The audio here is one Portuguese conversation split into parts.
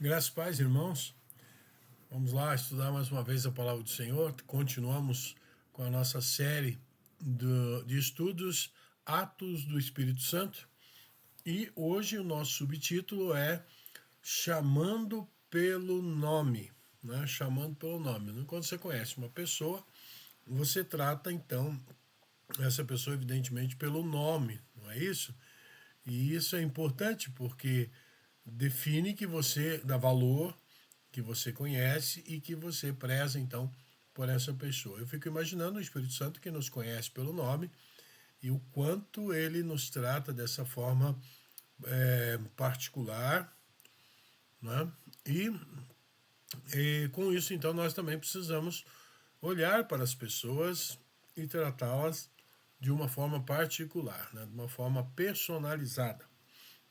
Graças e paz, irmãos. Vamos lá estudar mais uma vez a palavra do Senhor. Continuamos com a nossa série de estudos Atos do Espírito Santo. E hoje o nosso subtítulo é Chamando pelo Nome. Né? Chamando pelo nome. Quando você conhece uma pessoa, você trata então essa pessoa evidentemente pelo nome, não é isso? E isso é importante porque define que você dá valor, que você conhece e que você preza, então, por essa pessoa. Eu fico imaginando o Espírito Santo que nos conhece pelo nome e o quanto ele nos trata dessa forma particular, né? E com isso, então, nós também precisamos olhar para as pessoas e tratá-las de uma forma particular, né? De uma forma personalizada.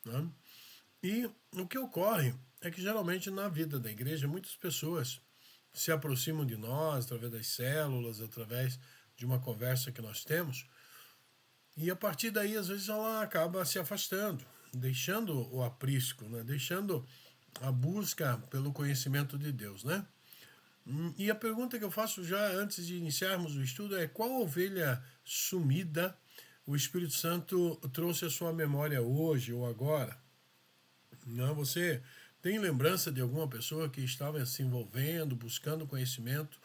Né? E o que ocorre é que geralmente na vida da igreja muitas pessoas se aproximam de nós através das células, através de uma conversa que nós temos, e a partir daí às vezes ela acaba se afastando, deixando o aprisco, né? Deixando a busca pelo conhecimento de Deus, né? E a pergunta que eu faço já antes de iniciarmos o estudo é: qual ovelha sumida o Espírito Santo trouxe à sua memória hoje ou agora? Não, você tem lembrança de alguma pessoa que estava se envolvendo, buscando conhecimento,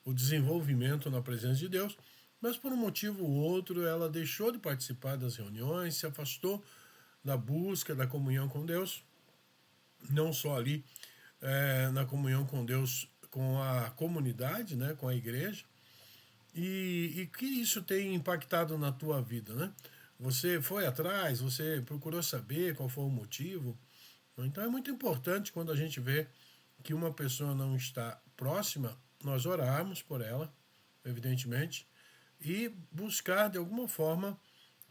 o desenvolvimento na presença de Deus, mas por um motivo ou outro ela deixou de participar das reuniões, se afastou da busca, da comunhão com Deus, não só ali na comunhão com Deus, com a comunidade, né, com a igreja, e que isso tem impactado na tua vida, né? Você foi atrás, você procurou saber qual foi o motivo. Então é muito importante quando a gente vê que uma pessoa não está próxima, nós orarmos por ela, evidentemente, e buscar de alguma forma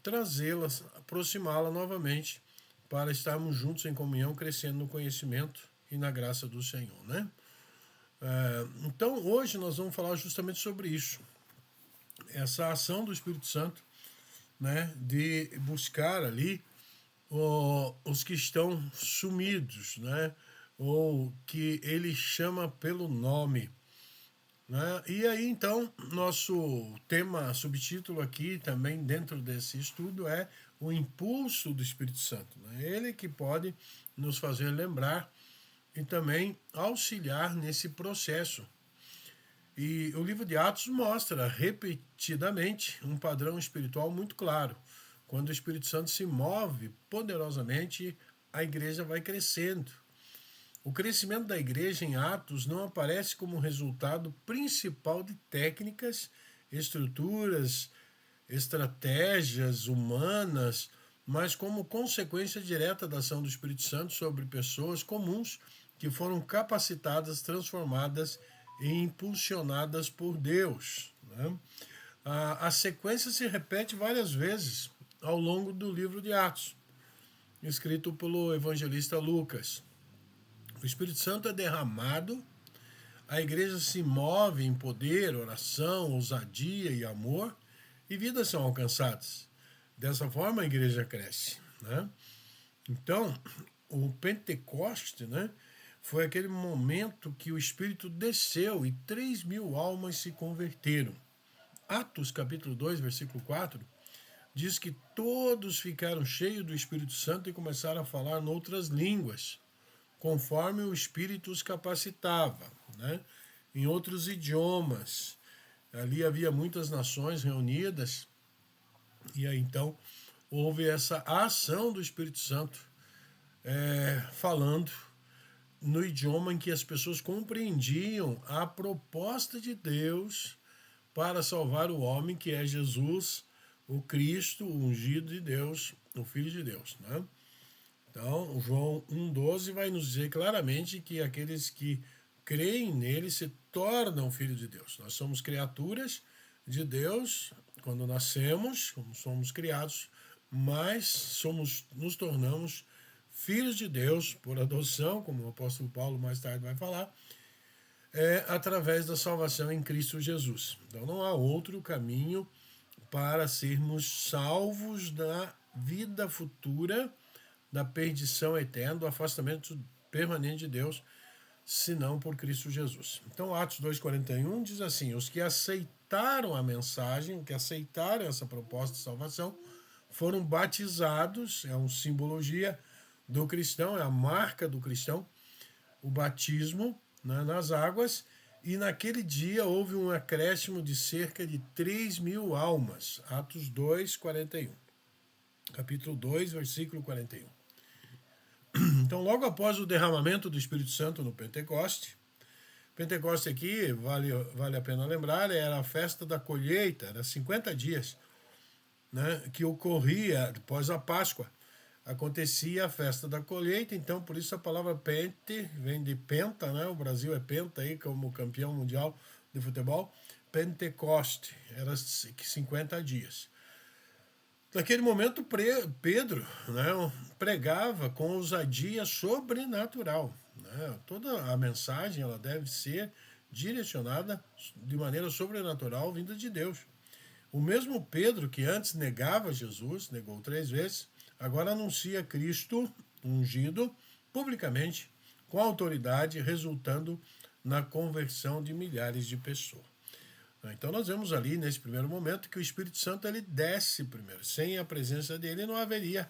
trazê-la, aproximá-la novamente para estarmos juntos em comunhão, crescendo no conhecimento e na graça do Senhor, né? Então hoje nós vamos falar justamente sobre isso, essa ação do Espírito Santo, né, de buscar ali os que estão sumidos, né, ou que ele chama pelo nome. Né? E aí, então, nosso tema, subtítulo aqui também dentro desse estudo é o impulso do Espírito Santo. Né? Ele que pode nos fazer lembrar e também auxiliar nesse processo. E o livro de Atos mostra repetidamente um padrão espiritual muito claro. Quando o Espírito Santo se move poderosamente, a igreja vai crescendo. O crescimento da igreja em Atos não aparece como resultado principal de técnicas, estruturas, estratégias humanas, mas como consequência direta da ação do Espírito Santo sobre pessoas comuns que foram capacitadas, transformadas e impulsionadas por Deus. Né? A sequência se repete várias vezes ao longo do livro de Atos, escrito pelo evangelista Lucas. O Espírito Santo é derramado, a igreja se move em poder, oração, ousadia e amor, e vidas são alcançadas. Dessa forma a igreja cresce. Né? Então, o Pentecoste, né, foi aquele momento que o Espírito desceu e 3.000 almas se converteram. Atos capítulo 2, versículo 4, diz que todos ficaram cheios do Espírito Santo e começaram a falar em outras línguas, conforme o Espírito os capacitava, né? Em outros idiomas. Ali havia muitas nações reunidas, e aí então houve essa ação do Espírito Santo falando no idioma em que as pessoas compreendiam a proposta de Deus para salvar o homem, que é Jesus, o Cristo, o ungido de Deus, o Filho de Deus. Né? Então, João 1,12 vai nos dizer claramente que aqueles que creem nele se tornam filhos de Deus. Nós somos criaturas de Deus quando nascemos, como somos criados, mas nos tornamos filhos de Deus por adoção, como o apóstolo Paulo mais tarde vai falar, através da salvação em Cristo Jesus. Então não há outro caminho para sermos salvos da vida futura, da perdição eterna, do afastamento permanente de Deus, senão por Cristo Jesus. Então, Atos 2,41 diz assim: os que aceitaram a mensagem, que aceitaram essa proposta de salvação, foram batizados, é uma simbologia do cristão, é a marca do cristão, o batismo, né, nas águas, e naquele dia houve um acréscimo de cerca de 3.000 almas. Atos 2,41. Capítulo 2, versículo 41. Então, logo após o derramamento do Espírito Santo no Pentecoste aqui, vale a pena lembrar, era a festa da colheita, era 50 dias, né, que ocorria após a Páscoa. Acontecia a festa da colheita, então por isso a palavra pente vem de penta, né? O Brasil é penta aí como campeão mundial de futebol. Pentecoste, era 50 dias. Naquele momento, Pedro, né, pregava com ousadia sobrenatural. Né? Toda a mensagem ela deve ser direcionada de maneira sobrenatural, vinda de Deus. O mesmo Pedro que antes negava Jesus, negou 3 vezes, agora anuncia Cristo ungido publicamente, com autoridade, resultando na conversão de milhares de pessoas. Então nós vemos ali, nesse primeiro momento, que o Espírito Santo ele desce primeiro. Sem a presença dele não haveria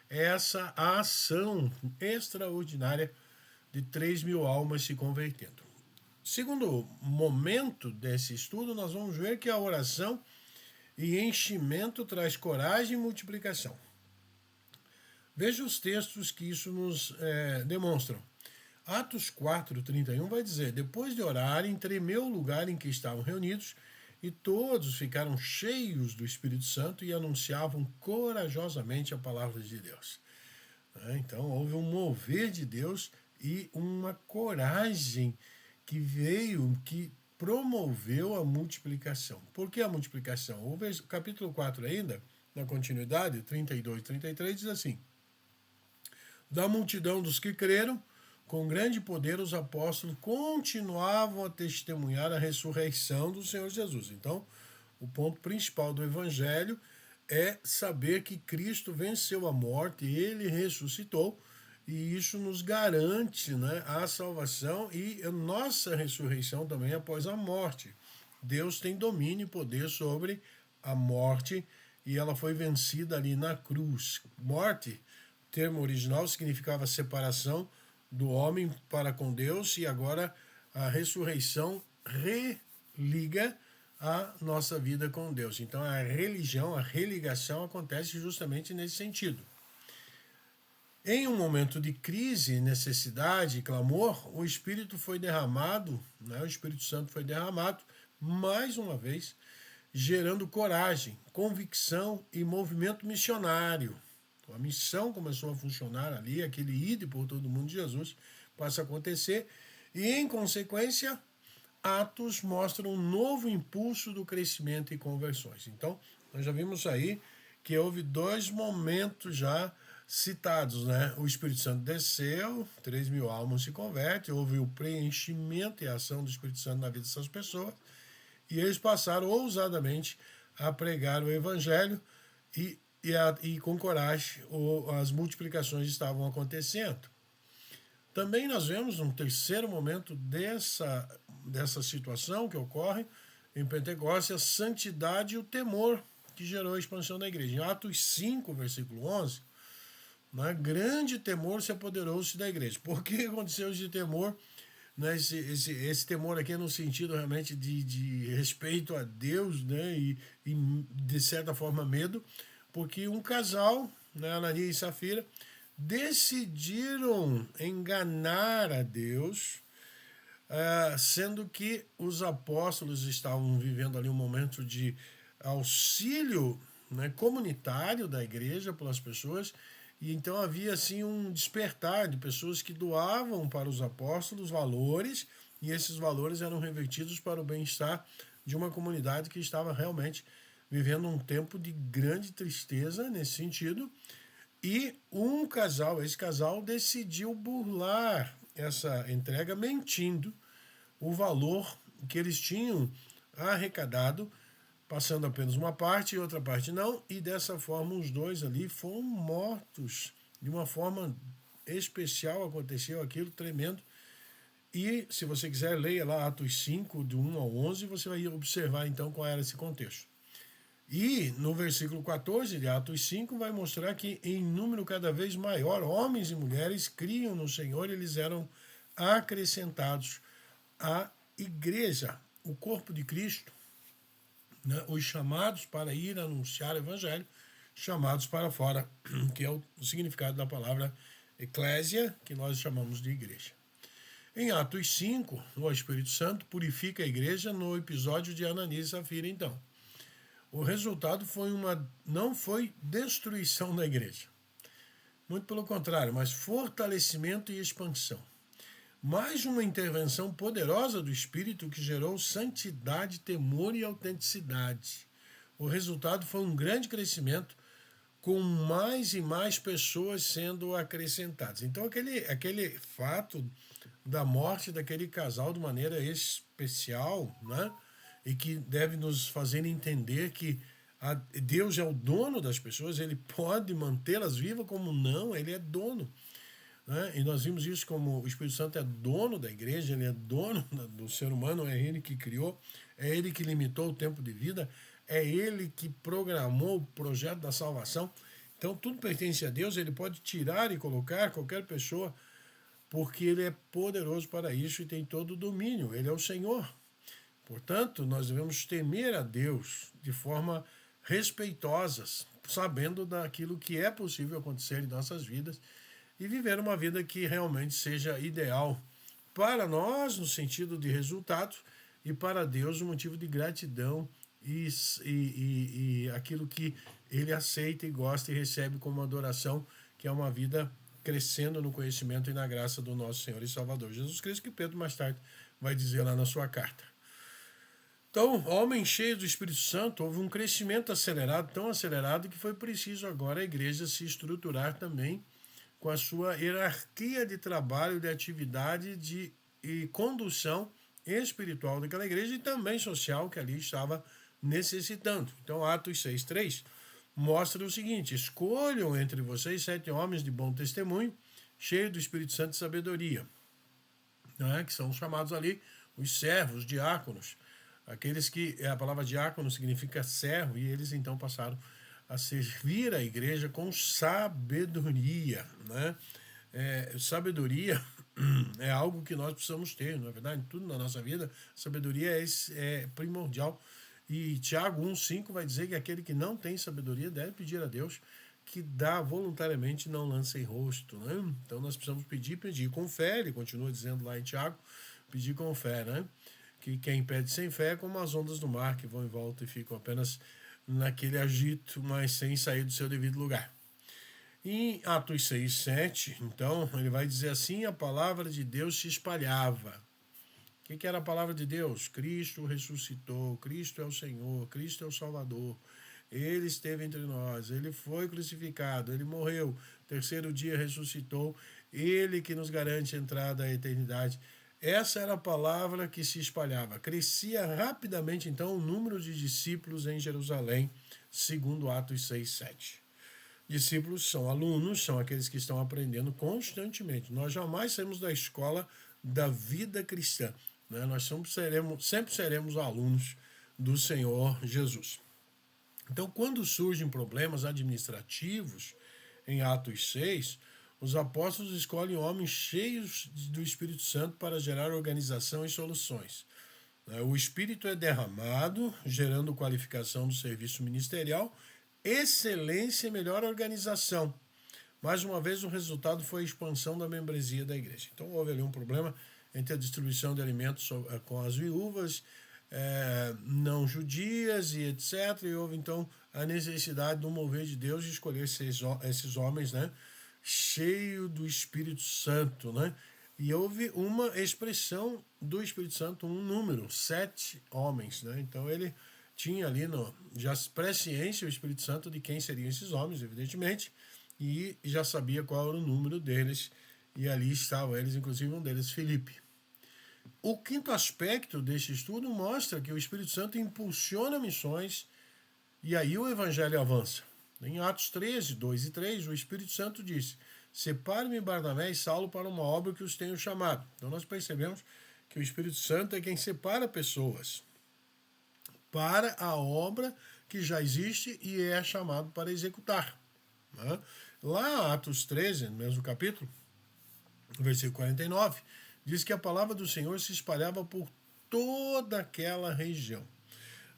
essa ação extraordinária de 3.000 almas se convertendo. Segundo momento desse estudo, nós vamos ver que a oração e enchimento traz coragem e multiplicação. Veja os textos que isso nos demonstram. Atos 4:31 vai dizer: depois de orarem, tremeu o lugar em que estavam reunidos, e todos ficaram cheios do Espírito Santo e anunciavam corajosamente a palavra de Deus. Então houve um mover de Deus e uma coragem que veio, que promoveu a multiplicação. Por que a multiplicação? O capítulo 4 ainda, na continuidade, 32 e 33, diz assim: da multidão dos que creram, com grande poder os apóstolos continuavam a testemunhar a ressurreição do Senhor Jesus. Então, o ponto principal do Evangelho é saber que Cristo venceu a morte, ele ressuscitou, e isso nos garante, né, a salvação e a nossa ressurreição também após a morte. Deus tem domínio e poder sobre a morte e ela foi vencida ali na cruz. Morte, termo original, significava separação do homem para com Deus, e agora a ressurreição religa a nossa vida com Deus. Então a religião, a religação acontece justamente nesse sentido. Em um momento de crise, necessidade e clamor, o Espírito foi derramado, né? O Espírito Santo foi derramado mais uma vez, gerando coragem, convicção e movimento missionário. A missão começou a funcionar ali, aquele ide por todo mundo de Jesus passa a acontecer, e em consequência, Atos mostra um novo impulso do crescimento e conversões. Então, nós já vimos aí que houve 2 momentos já citados, né? O Espírito Santo desceu, 3.000 almas se convertem, houve o preenchimento e a ação do Espírito Santo na vida dessas pessoas, e eles passaram ousadamente a pregar o Evangelho e com coragem as multiplicações estavam acontecendo. Também nós vemos um terceiro momento dessa situação que ocorre em Pentecostes, a santidade e o temor que gerou a expansão da igreja. Em Atos 5, versículo 11, né, grande temor se apoderou-se da igreja. Por que aconteceu esse temor? Né, esse temor aqui é no sentido realmente de respeito a Deus, né, e de certa forma medo, porque um casal, né, Ananias e Safira, decidiram enganar a Deus, sendo que os apóstolos estavam vivendo ali um momento de auxílio, né, comunitário da igreja pelas pessoas, e então havia assim um despertar de pessoas que doavam para os apóstolos valores, e esses valores eram revertidos para o bem-estar de uma comunidade que estava realmente vivendo um tempo de grande tristeza nesse sentido. E esse casal decidiu burlar essa entrega, mentindo o valor que eles tinham arrecadado, passando apenas uma parte e outra parte não, e dessa forma os dois ali foram mortos de uma forma especial aconteceu, aquilo tremendo. E, se você quiser, leia lá Atos 5, do 1 ao 11, você vai observar, então, qual era esse contexto. E, no versículo 14 de Atos 5, vai mostrar que, em número cada vez maior, homens e mulheres criam no Senhor e eles eram acrescentados à igreja, o corpo de Cristo, né? Os chamados para ir anunciar o evangelho, chamados para fora, que é o significado da palavra eclésia, que nós chamamos de igreja. Em Atos 5, o Espírito Santo purifica a igreja no episódio de Ananias e Safira, então. O resultado não foi destruição da igreja. Muito pelo contrário, mas fortalecimento e expansão. Mais uma intervenção poderosa do Espírito que gerou santidade, temor e autenticidade. O resultado foi um grande crescimento, com mais e mais pessoas sendo acrescentadas. Então, aquele fato da morte daquele casal de maneira especial, né? E que deve nos fazer entender que Deus é o dono das pessoas, ele pode mantê-las vivas, como não, ele é dono. Né? E nós vimos isso como o Espírito Santo é dono da igreja, ele é dono do ser humano, é ele que criou, é ele que limitou o tempo de vida, é ele que programou o projeto da salvação. Então tudo pertence a Deus, ele pode tirar e colocar qualquer pessoa, porque ele é poderoso para isso e tem todo o domínio, ele é o Senhor. Portanto, nós devemos temer a Deus de forma respeitosa, sabendo daquilo que é possível acontecer em nossas vidas e viver uma vida que realmente seja ideal para nós, no sentido de resultado, e para Deus, no motivo de gratidão e aquilo que ele aceita e gosta e recebe como adoração, que é uma vida crescendo no conhecimento e na graça do nosso Senhor e Salvador Jesus Cristo, que Pedro mais tarde vai dizer lá na sua carta. Então, homens cheios do Espírito Santo, houve um crescimento acelerado, tão acelerado que foi preciso agora a igreja se estruturar também com a sua hierarquia de trabalho, de atividade e condução espiritual daquela igreja e também social que ali estava necessitando. Então, Atos 6:3 mostra o seguinte: escolham entre vocês 7 homens de bom testemunho, cheios do Espírito Santo e sabedoria, né? Que são chamados ali os servos, diáconos, aqueles que, a palavra diácono significa servo, e eles então passaram a servir a igreja com sabedoria, né? Sabedoria é algo que nós precisamos ter, não é verdade? Tudo na nossa vida, sabedoria é primordial. E Tiago 1,5 vai dizer que aquele que não tem sabedoria deve pedir a Deus, que dá voluntariamente, não lança em rosto, né? Então nós precisamos pedir com fé, ele continua dizendo lá em Tiago, pedir com fé, né? Que quem pede sem fé é como as ondas do mar, que vão em volta e ficam apenas naquele agito, mas sem sair do seu devido lugar. Em Atos 6:7, então, ele vai dizer assim: a palavra de Deus se espalhava. O que era a palavra de Deus? Cristo ressuscitou, Cristo é o Senhor, Cristo é o Salvador. Ele esteve entre nós, ele foi crucificado, ele morreu, terceiro dia ressuscitou, ele que nos garante a entrada à eternidade. Essa era a palavra que se espalhava. Crescia rapidamente, então, o número de discípulos em Jerusalém, segundo Atos 6:7. Discípulos são alunos, são aqueles que estão aprendendo constantemente. Nós jamais saímos da escola da vida cristã, né? Nós sempre seremos alunos do Senhor Jesus. Então, quando surgem problemas administrativos, em Atos 6, os apóstolos escolhem homens cheios do Espírito Santo para gerar organização e soluções. O Espírito é derramado, gerando qualificação do serviço ministerial, excelência e melhor organização. Mais uma vez, o resultado foi a expansão da membresia da igreja. Então, houve ali um problema entre a distribuição de alimentos com as viúvas, não judias e etc. E houve, então, a necessidade do mover de Deus de escolher esses homens, né, cheio do Espírito Santo, né? E houve uma expressão do Espírito Santo, um número, 7 homens, né? Então ele tinha ali já presciência o Espírito Santo de quem seriam esses homens, evidentemente, e já sabia qual era o número deles, e ali estavam eles, inclusive um deles, Filipe. O quinto aspecto deste estudo mostra que o Espírito Santo impulsiona missões e aí o evangelho avança. Em Atos 13, 2 e 3, o Espírito Santo disse: separe-me Barnabé e Saulo para uma obra que os tenho chamado. Então nós percebemos que o Espírito Santo é quem separa pessoas para a obra que já existe e é chamado para executar. Né? Lá, Atos 13, no mesmo capítulo, versículo 49, diz que a palavra do Senhor se espalhava por toda aquela região.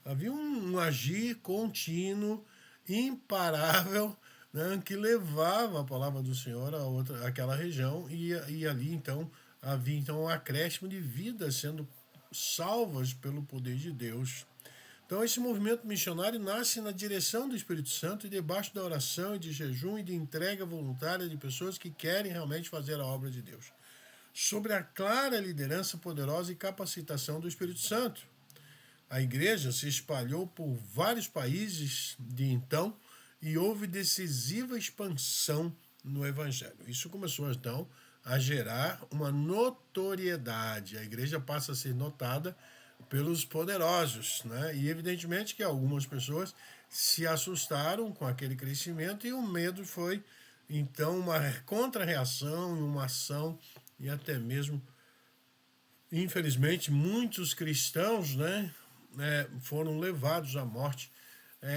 Havia um agir contínuo, imparável, né, que levava a palavra do Senhor àquela região e ali então havia então um acréscimo de vidas sendo salvas pelo poder de Deus. Então esse movimento missionário nasce na direção do Espírito Santo e debaixo da oração e de jejum e de entrega voluntária de pessoas que querem realmente fazer a obra de Deus. Sobre a clara liderança poderosa e capacitação do Espírito Santo. A igreja se espalhou por vários países de então e houve decisiva expansão no evangelho. Isso começou então a gerar uma notoriedade. A igreja passa a ser notada pelos poderosos, né? E evidentemente que algumas pessoas se assustaram com aquele crescimento e o medo foi então uma contra-reação, uma ação e até mesmo, infelizmente, muitos cristãos, né, foram levados à morte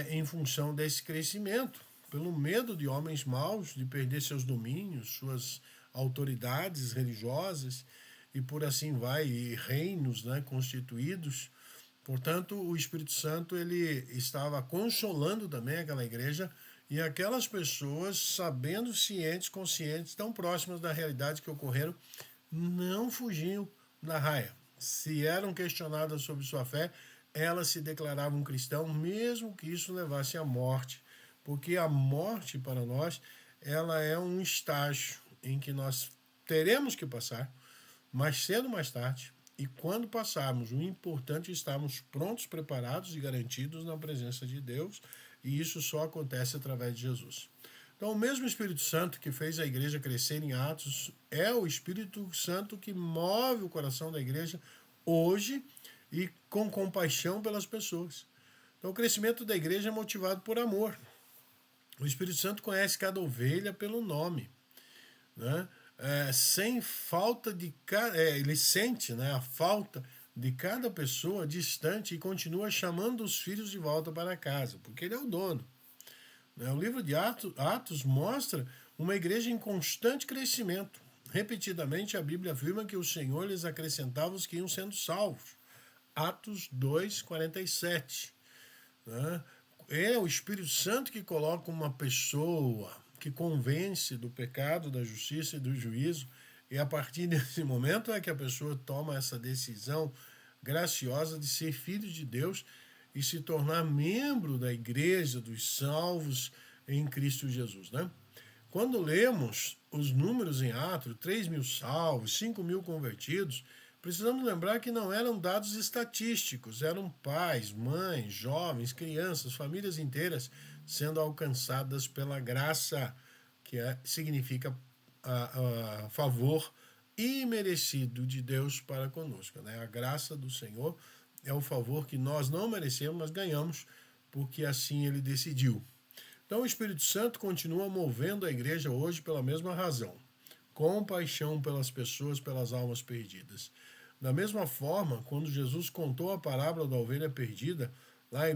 em função desse crescimento, pelo medo de homens maus, de perder seus domínios, suas autoridades religiosas e por assim vai, e reinos, né, constituídos. Portanto, o Espírito Santo ele estava consolando também aquela igreja e aquelas pessoas, sabendo cientes, conscientes, tão próximas da realidade que ocorreram, não fugiam da raia. Se eram questionadas sobre sua fé, elas se declaravam cristãos, mesmo que isso levasse à morte. Porque a morte, para nós, ela é um estágio em que nós teremos que passar, mais cedo ou mais tarde, e quando passarmos, o importante é estarmos prontos, preparados e garantidos na presença de Deus, e isso só acontece através de Jesus. Então, o mesmo Espírito Santo que fez a igreja crescer em Atos é o Espírito Santo que move o coração da igreja hoje e com compaixão pelas pessoas. Então, o crescimento da igreja é motivado por amor. O Espírito Santo conhece cada ovelha pelo nome, né? Sem falta de ele sente, né, a falta de cada pessoa distante e continua chamando os filhos de volta para casa, porque ele é o dono. O livro de Atos mostra uma igreja em constante crescimento. Repetidamente a Bíblia afirma que o Senhor lhes acrescentava os que iam sendo salvos. Atos 2:47. Né? É o Espírito Santo que coloca uma pessoa que convence do pecado, da justiça e do juízo, e a partir desse momento é que a pessoa toma essa decisão graciosa de ser filho de Deus e se tornar membro da igreja dos salvos em Cristo Jesus, né? Quando lemos os números em Atos, 3.000 salvos, 5.000 convertidos, precisamos lembrar que não eram dados estatísticos, eram pais, mães, jovens, crianças, famílias inteiras sendo alcançadas pela graça, que significa favor imerecido de Deus para conosco, né? A graça do Senhor é o favor que nós não merecemos, mas ganhamos porque assim ele decidiu. Então o Espírito Santo continua movendo a igreja hoje pela mesma razão. Compaixão pelas pessoas, pelas almas perdidas. Da mesma forma, quando Jesus contou a parábola da ovelha perdida, lá em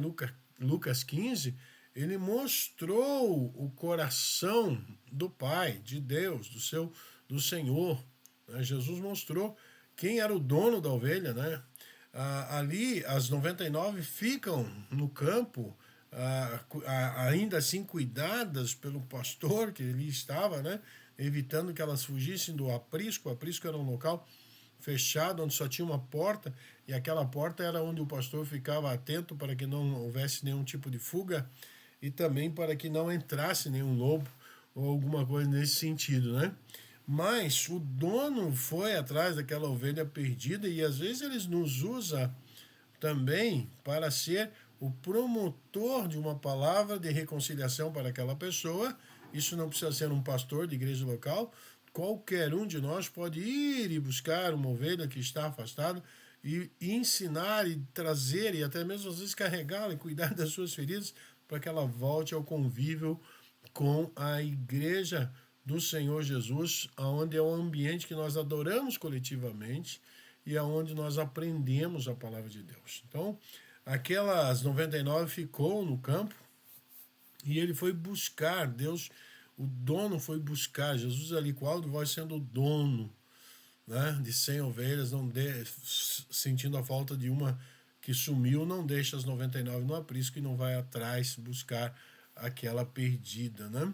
Lucas 15, ele mostrou o coração do Pai, de Deus, do Senhor. Jesus mostrou quem era o dono da ovelha, né? Ali, as 99 ficam no campo, ainda assim cuidadas pelo pastor que ali estava, né? Evitando que elas fugissem do aprisco. O aprisco era um local fechado, onde só tinha uma porta, e aquela porta era onde o pastor ficava atento para que não houvesse nenhum tipo de fuga e também para que não entrasse nenhum lobo ou alguma coisa nesse sentido, né? Mas o dono foi atrás daquela ovelha perdida e às vezes ele nos usa também para ser o promotor de uma palavra de reconciliação para aquela pessoa. Isso não precisa ser um pastor de igreja local. Qualquer um de nós pode ir e buscar uma ovelha que está afastada e ensinar e trazer e até mesmo às vezes carregá-la e cuidar das suas feridas para que ela volte ao convívio com a igreja do Senhor Jesus, onde é o ambiente que nós adoramos coletivamente e aonde nós aprendemos a palavra de Deus. Então, aquelas 99 ficou no campo e ele foi buscar, Deus, o dono foi buscar, Jesus ali, qual de vós sendo o dono, né, de 100 ovelhas, sentindo a falta de uma que sumiu, não deixa as 99 no aprisco e não vai atrás buscar aquela perdida, né?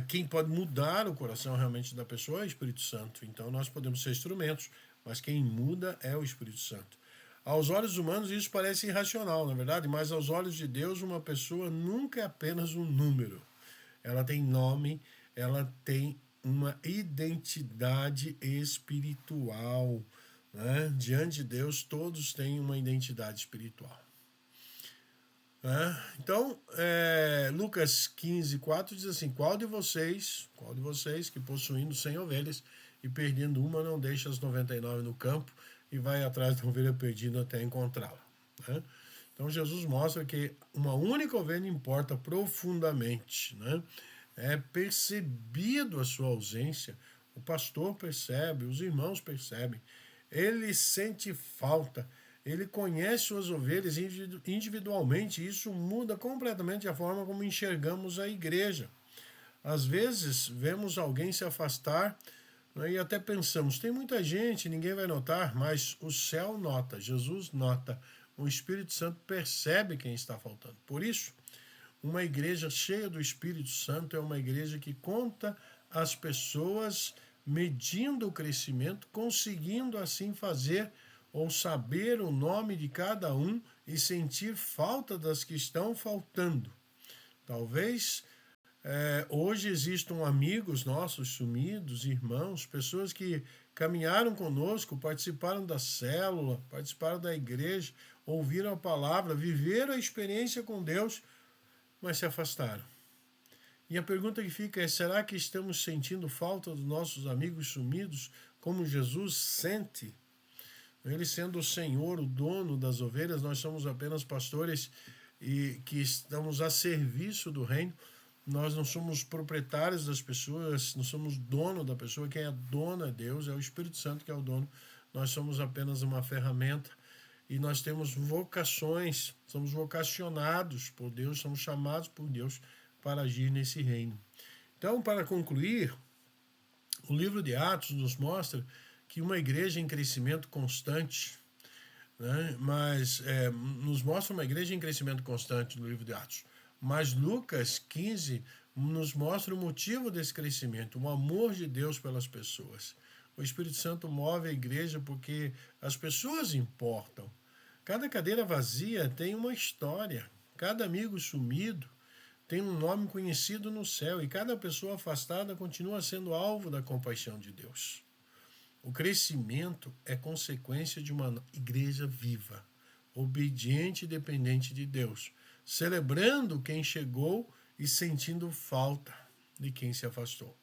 Quem pode mudar o coração realmente da pessoa é o Espírito Santo. Então nós podemos ser instrumentos, mas quem muda é o Espírito Santo. Aos olhos humanos isso parece irracional, na verdade, mas aos olhos de Deus uma pessoa nunca é apenas um número. Ela tem nome, ela tem uma identidade espiritual, né? Diante de Deus todos têm uma identidade espiritual. Então, Lucas 15:4 diz assim: qual de vocês que possuindo 100 ovelhas e perdendo uma não deixa as 99 no campo e vai atrás da ovelha perdida até encontrá-la? Né? Então Jesus mostra que uma única ovelha importa profundamente, né? É percebido a sua ausência, o pastor percebe, os irmãos percebem, ele sente falta. Ele conhece suas ovelhas individualmente e isso muda completamente a forma como enxergamos a igreja. Às vezes, vemos alguém se afastar, né, e até pensamos, tem muita gente, ninguém vai notar, mas o céu nota, Jesus nota, o Espírito Santo percebe quem está faltando. Por isso, uma igreja cheia do Espírito Santo é uma igreja que conta as pessoas medindo o crescimento, conseguindo assim fazer ou saber o nome de cada um e sentir falta das que estão faltando. Talvez hoje existam amigos nossos sumidos, irmãos, pessoas que caminharam conosco, participaram da célula, participaram da igreja, ouviram a palavra, viveram a experiência com Deus, mas se afastaram. E a pergunta que fica é, será que estamos sentindo falta dos nossos amigos sumidos como Jesus sente? Ele sendo o Senhor, o dono das ovelhas, nós somos apenas pastores e que estamos a serviço do reino. Nós não somos proprietários das pessoas, não somos dono da pessoa. Quem é dono é Deus, é o Espírito Santo que é o dono. Nós somos apenas uma ferramenta e nós temos vocações, somos vocacionados por Deus, somos chamados por Deus para agir nesse reino. Então, para concluir, o livro de Atos nos mostra que uma igreja em crescimento constante, né, nos mostra uma igreja em crescimento constante no livro de Atos. Mas Lucas 15 nos mostra o motivo desse crescimento, o amor de Deus pelas pessoas. O Espírito Santo move a igreja porque as pessoas importam. Cada cadeira vazia tem uma história. Cada amigo sumido tem um nome conhecido no céu. E cada pessoa afastada continua sendo alvo da compaixão de Deus. O crescimento é consequência de uma igreja viva, obediente e dependente de Deus, celebrando quem chegou e sentindo falta de quem se afastou.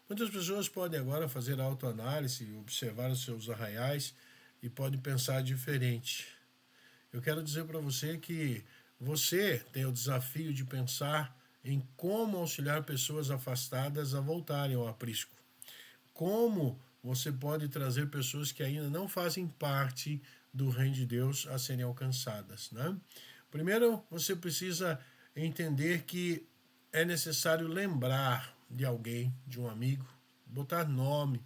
Muitas pessoas podem agora fazer autoanálise, observar os seus arraiais e podem pensar diferente. Eu quero dizer para você que você tem o desafio de pensar em como auxiliar pessoas afastadas a voltarem ao aprisco. Como você pode trazer pessoas que ainda não fazem parte do reino de Deus a serem alcançadas, né? Primeiro, você precisa entender que é necessário lembrar de alguém, de um amigo, botar nome,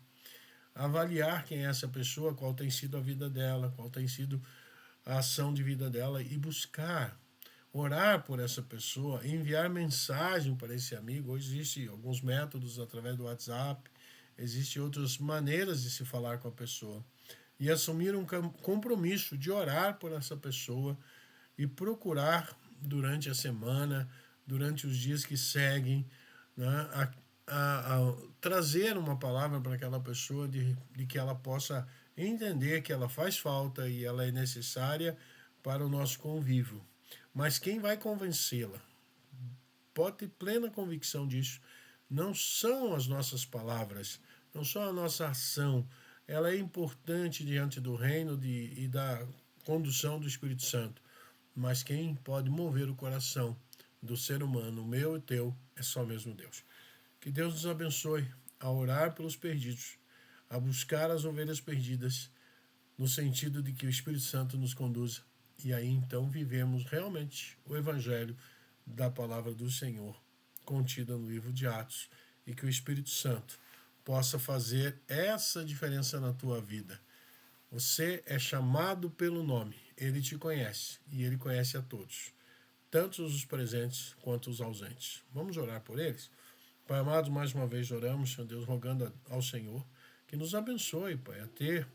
avaliar quem é essa pessoa, qual tem sido a vida dela, qual tem sido a ação de vida dela e buscar, orar por essa pessoa, enviar mensagem para esse amigo. Hoje existem alguns métodos através do WhatsApp, existem outras maneiras de se falar com a pessoa. E assumir um compromisso de orar por essa pessoa e procurar durante a semana, durante os dias que seguem, né, a trazer uma palavra para aquela pessoa de que ela possa entender que ela faz falta e ela é necessária para o nosso convívio. Mas quem vai convencê-la, pode ter plena convicção disso, não são as nossas palavras, não só a nossa ação. Ela é importante diante do reino e da condução do Espírito Santo. Mas quem pode mover o coração do ser humano, o meu e o teu, é só mesmo Deus. Que Deus nos abençoe a orar pelos perdidos, a buscar as ovelhas perdidas, no sentido de que o Espírito Santo nos conduza. E aí então vivemos realmente o Evangelho da palavra do Senhor, contida no livro de Atos, e que o Espírito Santo possa fazer essa diferença na tua vida. Você é chamado pelo nome, ele te conhece e ele conhece a todos, tanto os presentes quanto os ausentes. Vamos orar por eles? Pai amado, mais uma vez oramos, Senhor Deus, rogando ao Senhor que nos abençoe, Pai, a ter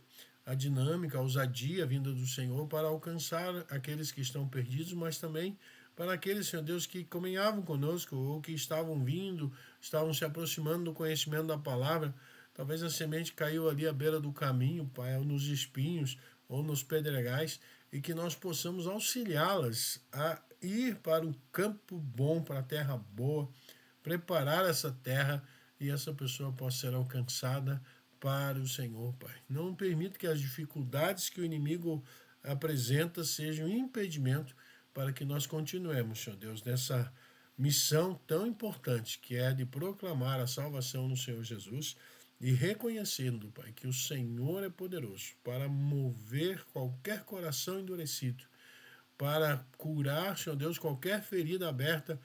a dinâmica, a ousadia vinda do Senhor para alcançar aqueles que estão perdidos, mas também para aqueles, Senhor Deus, que caminhavam conosco ou que estavam vindo, estavam se aproximando do conhecimento da palavra. Talvez a semente caiu ali à beira do caminho, Pai, ou nos espinhos, ou nos pedregais, e que nós possamos auxiliá-las a ir para o campo bom, para a terra boa, preparar essa terra e essa pessoa possa ser alcançada para o Senhor, Pai. Não permita que as dificuldades que o inimigo apresenta sejam um impedimento para que nós continuemos, Senhor Deus, nessa missão tão importante que é de proclamar a salvação no Senhor Jesus e reconhecendo, Pai, que o Senhor é poderoso para mover qualquer coração endurecido, para curar, Senhor Deus, qualquer ferida aberta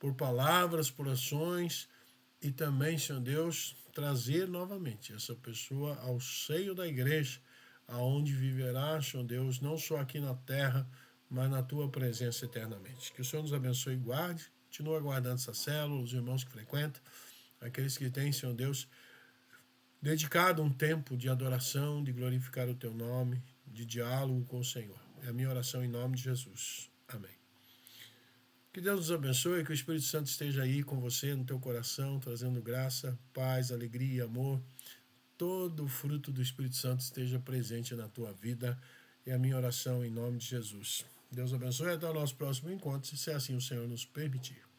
por palavras, por ações, e também, Senhor Deus, trazer novamente essa pessoa ao seio da igreja, aonde viverá, Senhor Deus, não só aqui na terra, mas na tua presença eternamente. Que o Senhor nos abençoe e guarde, continua guardando essa célula, os irmãos que frequentam, aqueles que têm, Senhor Deus, dedicado um tempo de adoração, de glorificar o teu nome, de diálogo com o Senhor. É a minha oração em nome de Jesus. Amém. Que Deus nos abençoe, que o Espírito Santo esteja aí com você, no teu coração, trazendo graça, paz, alegria, amor. Todo o fruto do Espírito Santo esteja presente na tua vida. É a minha oração em nome de Jesus. Deus abençoe e até o nosso próximo encontro, se assim o Senhor nos permitir.